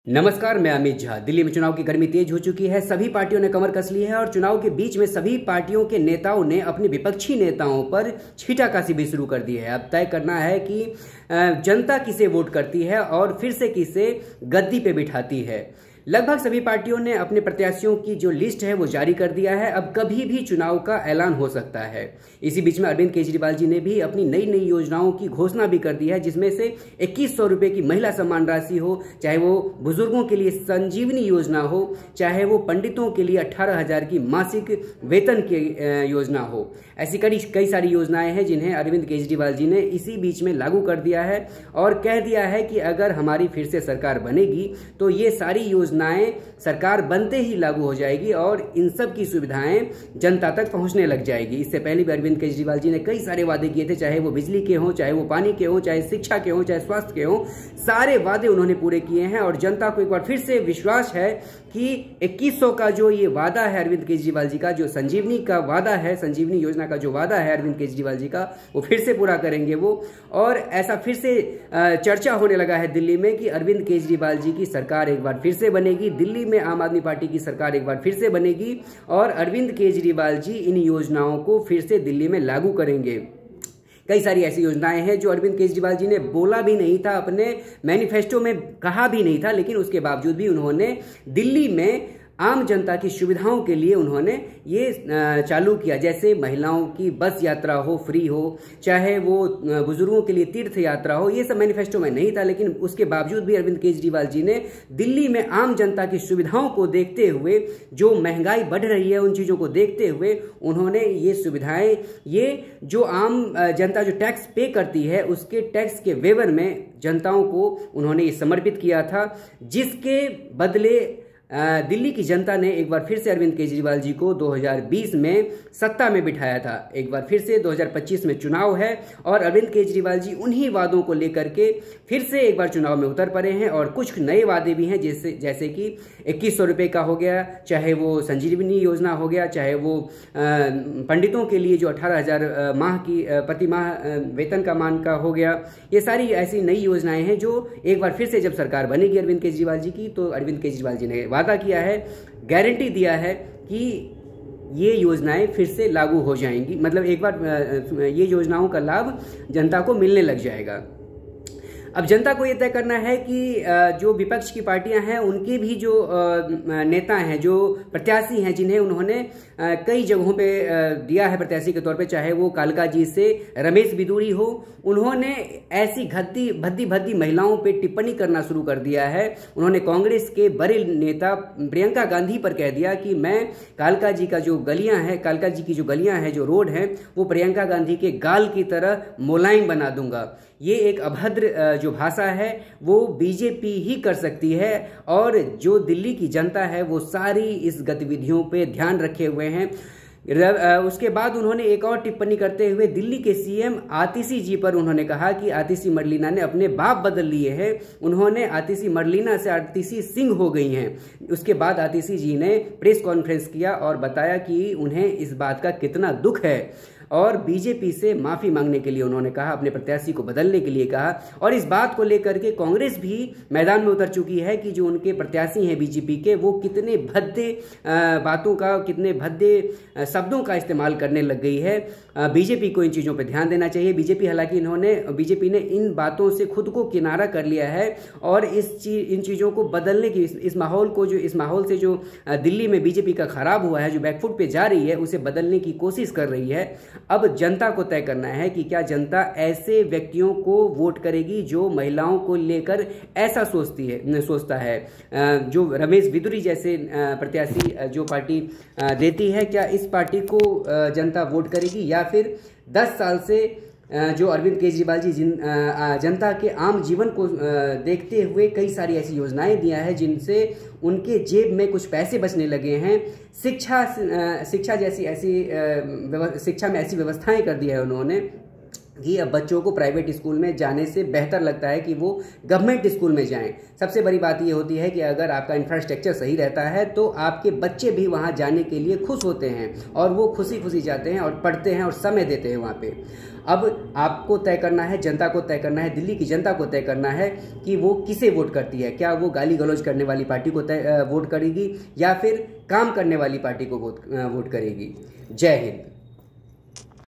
नमस्कार, मैं अमित झा। दिल्ली में चुनाव की गर्मी तेज हो चुकी है। सभी पार्टियों ने कमर कस ली है और चुनाव के बीच में सभी पार्टियों के नेताओं ने अपने विपक्षी नेताओं पर छींटाकशी भी शुरू कर दी है। अब तय करना है कि जनता किसे वोट करती है और फिर से किसे गद्दी पे बिठाती है। लगभग सभी पार्टियों ने अपने प्रत्याशियों की जो लिस्ट है वो जारी कर दिया है। अब कभी भी चुनाव का ऐलान हो सकता है। इसी बीच में अरविंद केजरीवाल जी ने भी अपनी नई नई योजनाओं की घोषणा भी कर दी है, जिसमें से 2100 रुपये की महिला सम्मान राशि हो, चाहे वो बुजुर्गों के लिए संजीवनी योजना हो, चाहे वो पंडितों के लिए 18,000 की मासिक वेतन की योजना हो। ऐसी कई सारी योजनाएं हैं जिन्हें अरविंद केजरीवाल जी ने इसी बीच में लागू कर दिया है और कह दिया है कि अगर हमारी फिर से सरकार बनेगी तो ये सारी योजनाएं सरकार बनते ही लागू हो जाएगी और इन सब की सुविधाएं जनता तक पहुंचने लग जाएगी। इससे पहले भी अरविंद केजरीवाल जी ने कई सारे वादे किए थे, चाहे वो बिजली के हों, चाहे वो पानी के हों, चाहे शिक्षा के हों, चाहे स्वास्थ्य के हों। सारे वादे उन्होंने पूरे किए हैं और जनता को एक बार फिर से विश्वास है कि 2100 का जो ये वादा है अरविंद केजरीवाल जी का, जो संजीवनी का वादा है, संजीवनी योजना का जो वादा है अरविंद केजरीवाल जी का, वो फिर से पूरा करेंगे वो। और ऐसा फिर से चर्चा होने लगा है दिल्ली में कि अरविंद केजरीवाल जी की सरकार एक बार फिर से बनेगी, दिल्ली में आम आदमी पार्टी की सरकार एक बार फिर से बनेगी और अरविंद केजरीवाल जी इन योजनाओं को फिर से दिल्ली में लागू करेंगे। कई सारी ऐसी योजनाएं हैं जो अरविंद केजरीवाल जी ने बोला भी नहीं था, अपने मैनिफेस्टो में कहा भी नहीं था, लेकिन उसके बावजूद भी उन्होंने दिल्ली में आम जनता की सुविधाओं के लिए उन्होंने ये चालू किया। जैसे महिलाओं की बस यात्रा हो, फ्री हो, चाहे वो बुजुर्गों के लिए तीर्थ यात्रा हो। ये सब मैनिफेस्टो में नहीं था, लेकिन उसके बावजूद भी अरविंद केजरीवाल जी ने दिल्ली में आम जनता की सुविधाओं को देखते हुए, जो महंगाई बढ़ रही है उन चीज़ों को देखते हुए, उन्होंने ये सुविधाएं, ये जो आम जनता जो टैक्स पे करती है उसके टैक्स के वेवर में जनताओं को उन्होंने ये समर्पित किया था, जिसके बदले दिल्ली की जनता ने एक बार फिर से अरविंद केजरीवाल जी को 2020 में सत्ता में बिठाया था। एक बार फिर से 2025 में चुनाव है और अरविंद केजरीवाल जी उन्हीं वादों को लेकर के फिर से एक बार चुनाव में उतर पड़े हैं और कुछ नए वादे भी हैं, जैसे कि 2100 रुपये का हो गया, चाहे वो संजीवनी योजना हो गया, चाहे वो पंडितों के लिए जो 18,000 माह की प्रति माह वेतन का मान का हो गया। ये सारी ऐसी नई योजनाएं हैं जो एक बार फिर से जब सरकार बनेगी अरविंद केजरीवाल जी की, तो अरविंद केजरीवाल जी ने वादा किया है, गारंटी दिया है कि ये योजनाएं फिर से लागू हो जाएंगी। मतलब एक बार ये योजनाओं का लाभ जनता को मिलने लग जाएगा। अब जनता को ये तय करना है कि जो विपक्ष की पार्टियां हैं उनके भी जो नेता हैं, जो प्रत्याशी हैं, जिन्हें उन्होंने कई जगहों पे दिया है प्रत्याशी के तौर पे, चाहे वो कालका जी से रमेश बिदूरी हो, उन्होंने ऐसी भद्दी महिलाओं पे टिप्पणी करना शुरू कर दिया है। उन्होंने कांग्रेस के बड़े नेता प्रियंका गांधी पर कह दिया कि मैं कालका जी का जो गलियां हैं, कालका जी की जो गलियां हैं, जो रोड हैं, वो प्रियंका गांधी के गाल की तरह मुलायम बना दूंगा। ये एक अभद्र जो भाषा है वो बीजेपी ही कर सकती है और जो दिल्ली की जनता है वो सारी इस गतिविधियों पे ध्यान रखे हुए हैं। उसके बाद उन्होंने एक और टिप्पणी करते हुए दिल्ली के सीएम आतिशी जी पर उन्होंने कहा कि आतिशी मरलीना ने अपने बाप बदल लिए हैं। उन्होंने आतिशी मरलीना से आतिशी सिंह हो गई हैं। उसके बाद आतिशी जी ने प्रेस कॉन्फ्रेंस किया और बताया कि उन्हें इस बात का कितना दुख है और बीजेपी से माफी मांगने के लिए उन्होंने कहा, अपने प्रत्याशी को बदलने के लिए कहा। और इस बात को लेकर के कांग्रेस भी मैदान में उतर चुकी है कि जो उनके प्रत्याशी हैं बीजेपी के, वो कितने भद्दे बातों का, कितने भद्दे शब्दों का इस्तेमाल करने लग गई है। बीजेपी को इन चीज़ों पर ध्यान देना चाहिए। बीजेपी ने इन बातों से खुद को किनारा कर लिया है और इन चीज़ों को बदलने की, इस माहौल से जो दिल्ली में बीजेपी का खराब हुआ है, जो बैकफुट पे जा रही है, उसे बदलने की कोशिश कर रही है। अब जनता को तय करना है कि क्या जनता ऐसे व्यक्तियों को वोट करेगी जो महिलाओं को लेकर ऐसा सोचता है, जो रमेश बिदूरी जैसे प्रत्याशी जो पार्टी देती है, क्या इस पार्टी को जनता वोट करेगी, या फिर 10 साल से जो अरविंद केजरीवाल जी जनता के आम जीवन को देखते हुए कई सारी ऐसी योजनाएं दिया है जिनसे उनके जेब में कुछ पैसे बचने लगे हैं। शिक्षा में ऐसी व्यवस्थाएं कर दी है उन्होंने, कि अब बच्चों को प्राइवेट स्कूल में जाने से बेहतर लगता है कि वो गवर्नमेंट स्कूल में जाएं। सबसे बड़ी बात ये होती है कि अगर आपका इंफ्रास्ट्रक्चर सही रहता है तो आपके बच्चे भी वहाँ जाने के लिए खुश होते हैं और वो खुशी खुशी जाते हैं और पढ़ते हैं और समय देते हैं वहाँ पे। अब आपको तय करना है, जनता को तय करना है, दिल्ली की जनता को तय करना है कि वो किसे वोट करती है। क्या वो गाली गलौज करने वाली पार्टी को वोट करेगी या फिर काम करने वाली पार्टी को वोट करेगी। जय हिंद।